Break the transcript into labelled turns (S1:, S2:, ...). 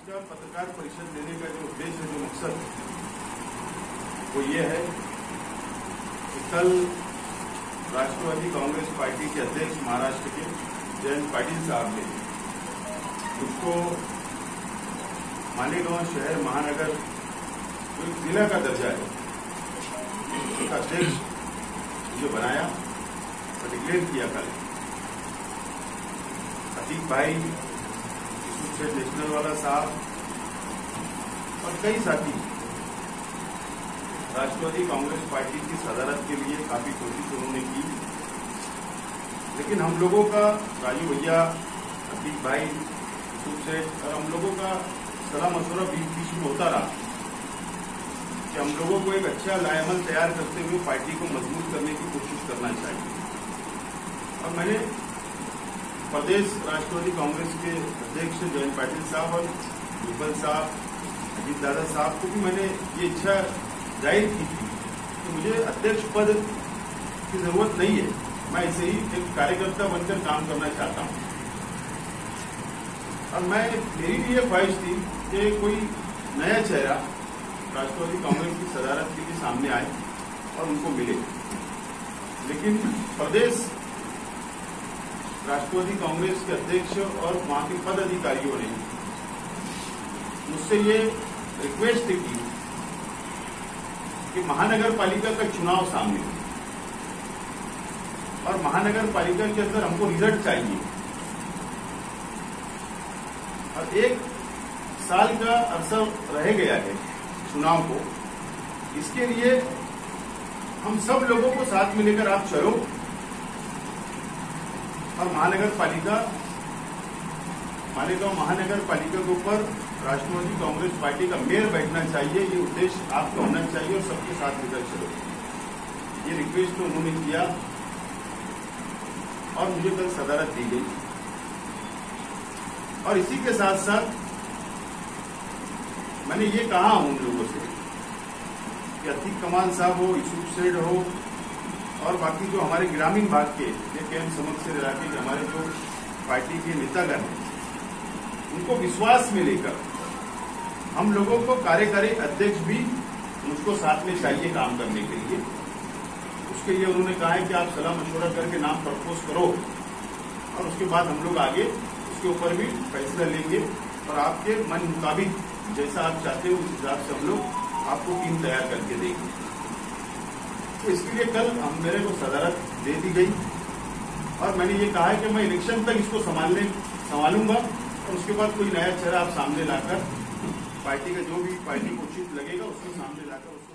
S1: का पत्रकार परिषद देने का जो उद्देश्य, जो मकसद वो ये है कि कल राष्ट्रवादी कांग्रेस पार्टी के अध्यक्ष महाराष्ट्र के जयंत पाटिल साहब ने उसको मालेगांव शहर महानगर जो एक जिला का दर्जा है उसका अध्यक्ष मुझे बनाया और डिक्लेयर किया कल। अतीक भाई, नेशनल वाला साहब और कई साथी राष्ट्रवादी कांग्रेस पार्टी की सदारत के लिए काफी कोशिश उन्होंने की, लेकिन हम लोगों का, राजू भैया, अतीक भाई, सेठ और हम लोगों का सलाह मशवरा बीच में होता रहा कि हम लोगों को एक अच्छा लाएमल तैयार करते हुए पार्टी को मजबूत करने की कोशिश करना चाहिए। और मैंने प्रदेश राष्ट्रवादी कांग्रेस के अध्यक्ष जयंत पाटिल साहब और विपल साहब, अजीत दादा साहब को भी मैंने ये इच्छा जाहिर की थी कि मुझे अध्यक्ष पद की जरूरत नहीं है, मैं ऐसे ही एक कार्यकर्ता बनकर काम करना चाहता हूं। और मेरी भी ये ख्वाहिश थी कि कोई नया चेहरा राष्ट्रवादी कांग्रेस की सदारत के लिए सामने आए और उनको मिले, लेकिन प्रदेश राष्ट्रवादी कांग्रेस के अध्यक्ष और वहां के पद अधिकारियों ने मुझसे ये रिक्वेस्ट की कि महानगर पालिका का चुनाव सामने और महानगर पालिका के अंदर हमको रिजल्ट चाहिए और 1 साल का अरसा रह गया है चुनाव को। इसके लिए हम सब लोगों को साथ में लेकर आप चलो और मालेगांव महानगर पालिका के ऊपर राष्ट्रवादी कांग्रेस पार्टी का मेयर बैठना चाहिए, ये उद्देश्य आपका होना चाहिए और सबके साथ लेकर चलो। ये रिक्वेस्ट तो उन्होंने किया और मुझे कल सदारत दी गई। और इसी के साथ साथ मैंने ये कहा उन लोगों से कि अतीक कमान साहब हो, यूसुफ सेठ हो और बाकी जो हमारे ग्रामीण भाग के कैंप समक्ष इलाके के हमारे जो पार्टी के नेतागण हैं, उनको विश्वास में लेकर हम लोगों को कार्यकारी अध्यक्ष भी मुझको साथ में चाहिए काम करने के लिए। उसके लिए उन्होंने कहा है कि आप सलाह मशवरा करके नाम प्रपोज करो और उसके बाद हम लोग आगे उसके ऊपर भी फैसला लेंगे और आपके मन मुताबिक जैसा आप चाहते हो उस हिसाब से हम लोग आपको टीम तैयार करके देंगे। तो इसके लिए कल मेरे को सदारत दे दी गई और मैंने ये कहा है कि मैं इलेक्शन तक इसको संभालूंगा और उसके बाद कोई नया चेहरा आप सामने लाकर पार्टी का जो भी पार्टी को उचित लगेगा उसको सामने लाकर उसको